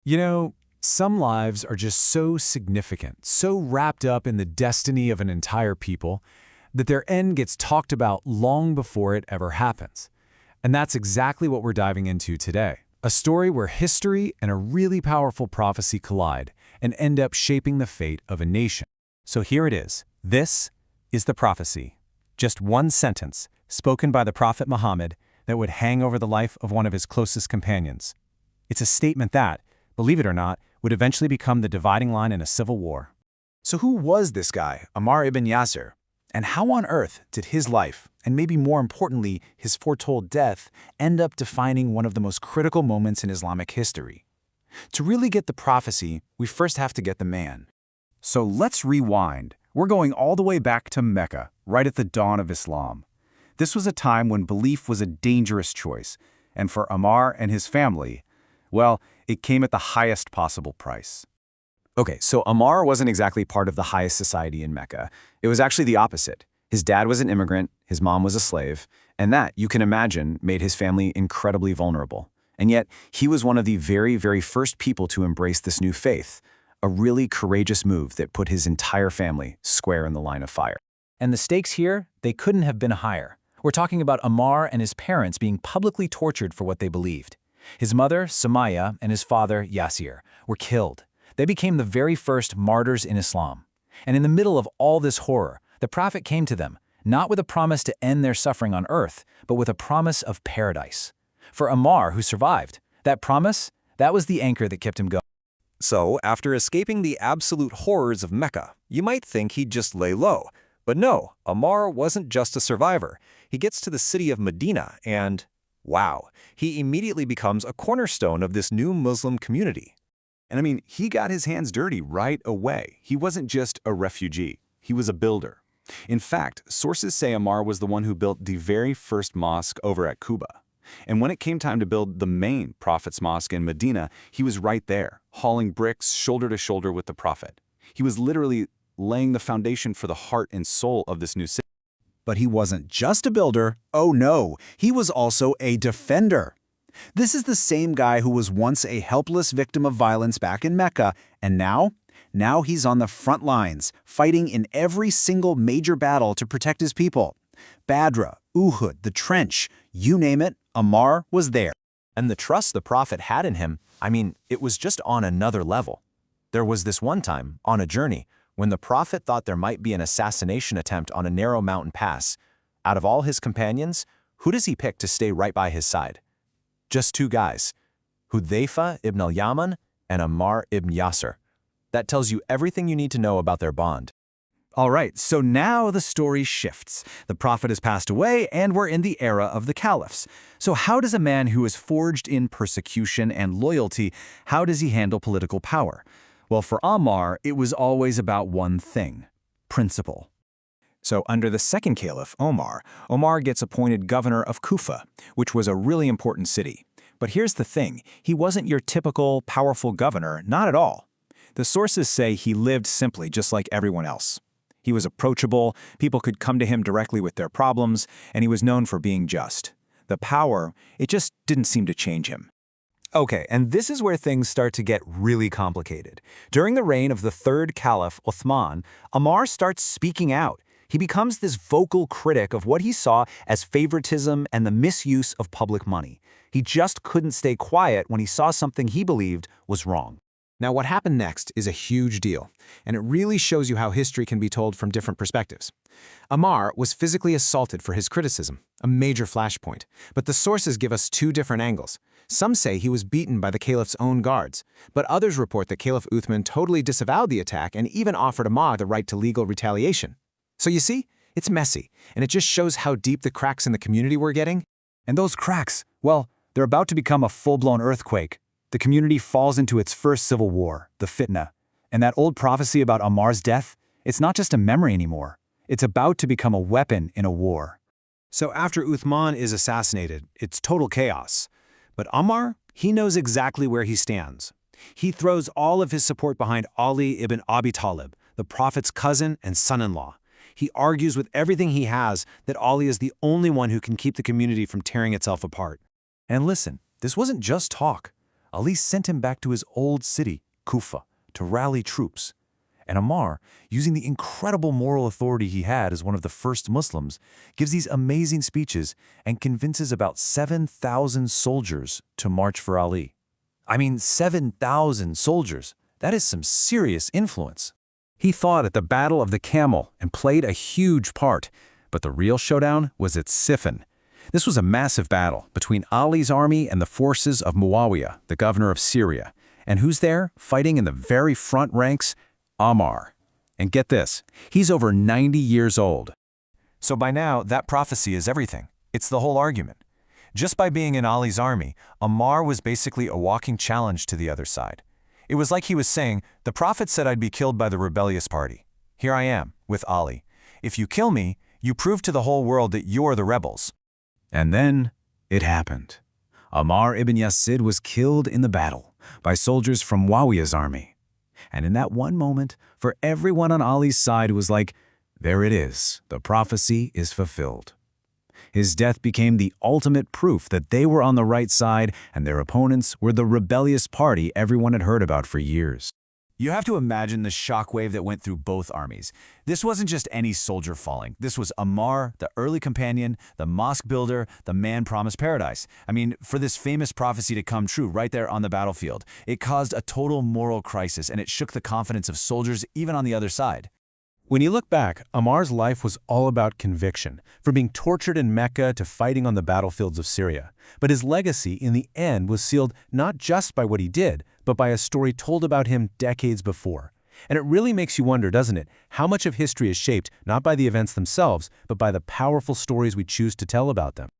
You know, some lives are just so significant, so wrapped up in the destiny of an entire people, that their end gets talked about long before it ever happens. And that's exactly what we're diving into today. A story where history and a really powerful prophecy collide and end up shaping the fate of a nation. So here it is. This is the prophecy. Just one sentence, spoken by the Prophet Muhammad, that would hang over the life of one of his closest companions. It's a statement that, believe it or not, would eventually become the dividing line in a civil war. So who was this guy, Ammar ibn Yasir? And how on earth did his life, and maybe more importantly, his foretold death, end up defining one of the most critical moments in Islamic history? To really get the prophecy, we first have to get the man. So let's rewind. We're going all the way back to Mecca, right at the dawn of Islam. This was a time when belief was a dangerous choice, and for Ammar and his family, well, it came at the highest possible price. Okay, so Ammar wasn't exactly part of the highest society in Mecca. It was actually the opposite. His dad was an immigrant, his mom was a slave, and that, you can imagine, made his family incredibly vulnerable. And yet, he was one of the very, very first people to embrace this new faith, a really courageous move that put his entire family square in the line of fire. And the stakes here, they couldn't have been higher. We're talking about Ammar and his parents being publicly tortured for what they believed. His mother, Sumayya, and his father, Yasir, were killed. They became the very first martyrs in Islam. And in the middle of all this horror, the Prophet came to them, not with a promise to end their suffering on earth, but with a promise of paradise. For Ammar, who survived, that promise, that was the anchor that kept him going. So, after escaping the absolute horrors of Mecca, you might think he'd just lay low. But no, Ammar wasn't just a survivor. He gets to the city of Medina and, wow, he immediately becomes a cornerstone of this new Muslim community. And I mean, he got his hands dirty right away. He wasn't just a refugee. He was a builder. In fact, sources say Ammar was the one who built the very first mosque over at Quba. And when it came time to build the main Prophet's mosque in Medina, he was right there, hauling bricks shoulder to shoulder with the Prophet. He was literally laying the foundation for the heart and soul of this new city. But he wasn't just a builder. Oh no, he was also a defender. This is the same guy who was once a helpless victim of violence back in Mecca, and now he's on the front lines, fighting in every single major battle to protect his people. Badr, Uhud, the Trench, you name it, Ammar was there. And the trust the Prophet had in him, it was just on another level. There was this one time, on a journey, when the Prophet thought there might be an assassination attempt on a narrow mountain pass. Out of all his companions, who does he pick to stay right by his side? Just two guys, Hudhayfa ibn al-Yaman and Ammar ibn Yasir. That tells you everything you need to know about their bond. All right, so now the story shifts. The Prophet has passed away, and we're in the era of the caliphs. So how does a man who is forged in persecution and loyalty, how does he handle political power? Well, for Ammar, it was always about one thing: principle. So under the second caliph, Omar gets appointed governor of Kufa, which was a really important city. But here's the thing, he wasn't your typical powerful governor, not at all. The sources say he lived simply just like everyone else. He was approachable, people could come to him directly with their problems, and he was known for being just. The power, it just didn't seem to change him. Okay, and this is where things start to get really complicated. During the reign of the third caliph, Uthman, Ammar starts speaking out. He becomes this vocal critic of what he saw as favoritism and the misuse of public money. He just couldn't stay quiet when he saw something he believed was wrong. Now, what happened next is a huge deal, and it really shows you how history can be told from different perspectives. Ammar was physically assaulted for his criticism, a major flashpoint, but the sources give us two different angles. Some say he was beaten by the caliph's own guards, but others report that Caliph Uthman totally disavowed the attack and even offered Ammar the right to legal retaliation. So you see, it's messy, and it just shows how deep the cracks in the community were getting. And those cracks, well, they're about to become a full-blown earthquake. The community falls into its first civil war, the fitna. And that old prophecy about Ammar's death, it's not just a memory anymore. It's about to become a weapon in a war. So after Uthman is assassinated, it's total chaos. But Ammar, he knows exactly where he stands. He throws all of his support behind Ali ibn Abi Talib, the Prophet's cousin and son-in-law. He argues with everything he has that Ali is the only one who can keep the community from tearing itself apart. And listen, this wasn't just talk. Ali sent him back to his old city, Kufa, to rally troops. And Ammar, using the incredible moral authority he had as one of the first Muslims, gives these amazing speeches and convinces about 7,000 soldiers to march for Ali. I mean, 7,000 soldiers. That is some serious influence. He fought at the Battle of the Camel and played a huge part, but the real showdown was at Siffin. This was a massive battle between Ali's army and the forces of Muawiyah, the governor of Syria. And who's there, fighting in the very front ranks? Ammar. And get this, he's over 90 years old. So by now, that prophecy is everything. It's the whole argument. Just by being in Ali's army, Ammar was basically a walking challenge to the other side. It was like he was saying, the prophet said I'd be killed by the rebellious party. Here I am, with Ali. If you kill me, you prove to the whole world that you're the rebels. And then it happened. Ammar ibn Yasir was killed in the battle by soldiers from Muawiyah's army. And in that one moment, for everyone on Ali's side, it was like, there it is, the prophecy is fulfilled. His death became the ultimate proof that they were on the right side and their opponents were the rebellious party everyone had heard about for years. You have to imagine the shockwave that went through both armies. This wasn't just any soldier falling. This was Ammar, the early companion, the mosque builder, the man promised paradise. I mean, for this famous prophecy to come true right there on the battlefield, it caused a total moral crisis and it shook the confidence of soldiers even on the other side. When you look back, Ammar's life was all about conviction, from being tortured in Mecca to fighting on the battlefields of Syria. But his legacy, in the end, was sealed not just by what he did, but by a story told about him decades before. And it really makes you wonder, doesn't it, how much of history is shaped not by the events themselves, but by the powerful stories we choose to tell about them.